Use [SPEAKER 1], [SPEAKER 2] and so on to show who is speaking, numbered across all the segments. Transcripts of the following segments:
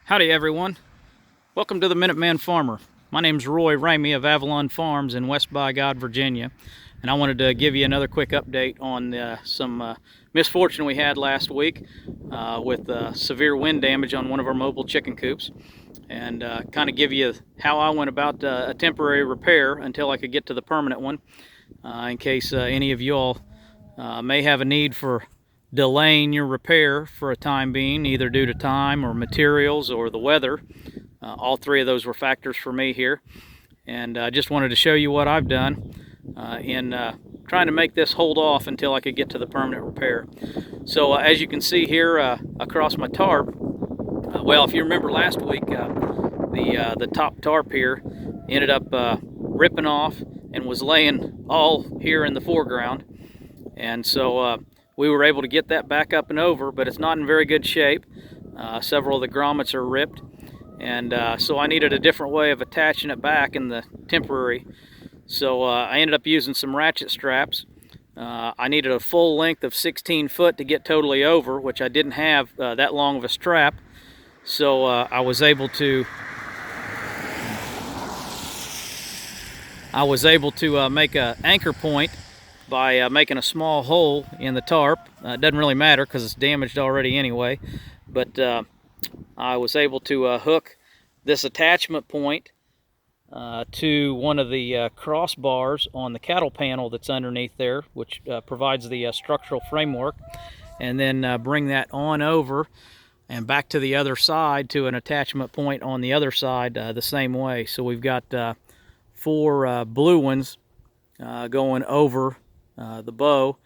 [SPEAKER 1] Howdy everyone, welcome to the Minuteman Farmer. My name's Roy Ramey of Avalon Farms in West by God, Virginia, and I wanted to give you another quick update on some misfortune we had last week with severe wind damage on one of our mobile chicken coops, and kind of give you how I went about a temporary repair until I could get to the permanent one, in case any of you all may have a need for delaying your repair for a time being, either due to time or materials or the weather. All three of those were factors for me here, and I just wanted to show you what I've done in trying to make this hold off until I could get to the permanent repair. So as you can see here across my tarp, well, if you remember last week, the top tarp here ended up ripping off and was laying all here in the foreground, and so we were able to get that back up and over, but it's not in very good shape. Several of the grommets are ripped, and so I needed a different way of attaching it back in the temporary. So I ended up using some ratchet straps. I needed a full length of 16 foot to get totally over, which I didn't have that long of a strap. So I was able to make an anchor point by making a small hole in the tarp. It doesn't really matter because it's damaged already anyway, but I was able to hook this attachment point to one of the crossbars on the cattle panel that's underneath there, which provides the structural framework, and then bring that on over and back to the other side to an attachment point on the other side the same way. So we've got 4 blue ones going over the bow,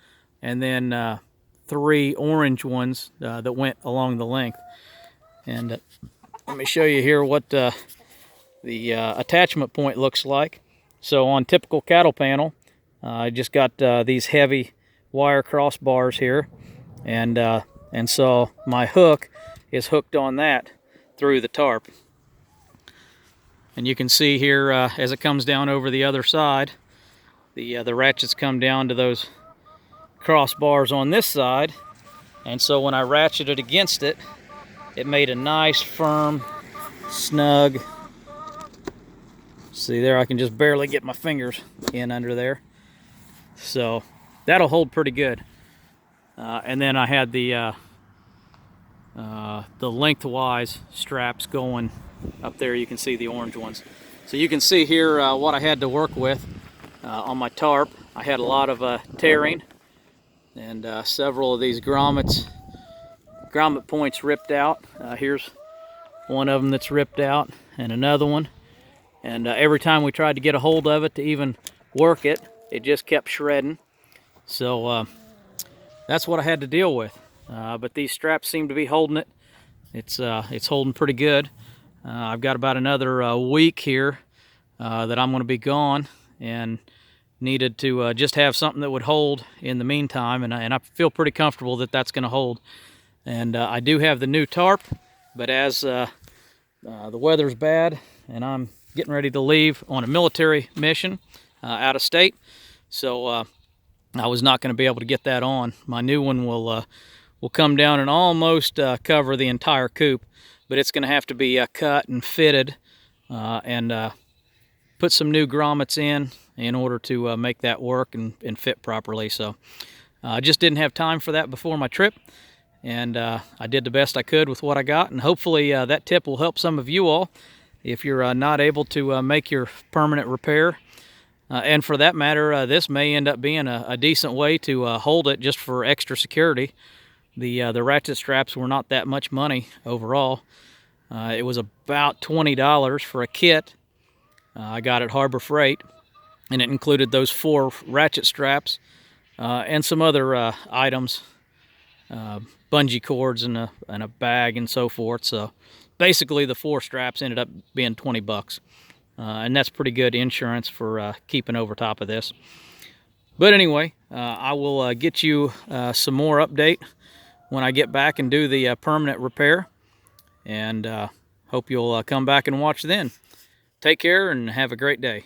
[SPEAKER 1] and then 3 orange ones that went along the length. And let me show you here what the attachment point looks like. So on typical cattle panel, I just got these heavy wire crossbars here, and so my hook is hooked on that through the tarp. And you can see here as it comes down over the other side, the ratchets come down to those crossbars on this side, and so when I ratcheted against it, it made a nice firm snug. See there, I can just barely get my fingers in under there, so that'll hold pretty good. And then I had the lengthwise straps going up there. You can see the orange ones, so you can see here what I had to work with. On my tarp, I had a lot of tearing, and several of these grommet points ripped out. Here's one of them that's ripped out, and another one. And every time we tried to get a hold of it to even work it, it just kept shredding. So that's what I had to deal with. But these straps seem to be holding it. It's holding pretty good. I've got about another week here that I'm going to be gone, and needed to just have something that would hold in the meantime, and I feel pretty comfortable that that's going to hold. And I do have the new tarp, but as the weather's bad and I'm getting ready to leave on a military mission out of state, so I was not going to be able to get that on. My new one will come down and almost cover the entire coop, but it's going to have to be cut and fitted and put some new grommets in order to make that work and fit properly. So I just didn't have time for that before my trip, and I did the best I could with what I got, and hopefully that tip will help some of you all if you're not able to make your permanent repair. And for that matter, this may end up being a decent way to hold it just for extra security. The ratchet straps were not that much money overall. It was about $20 for a kit. I got it Harbor Freight, and it included those 4 ratchet straps and some other items, bungee cords and a bag and so forth. So basically the 4 straps ended up being 20 bucks, and that's pretty good insurance for keeping over top of this. But anyway, I will get you some more update when I get back and do the permanent repair, and hope you'll come back and watch then. Take care and have a great day.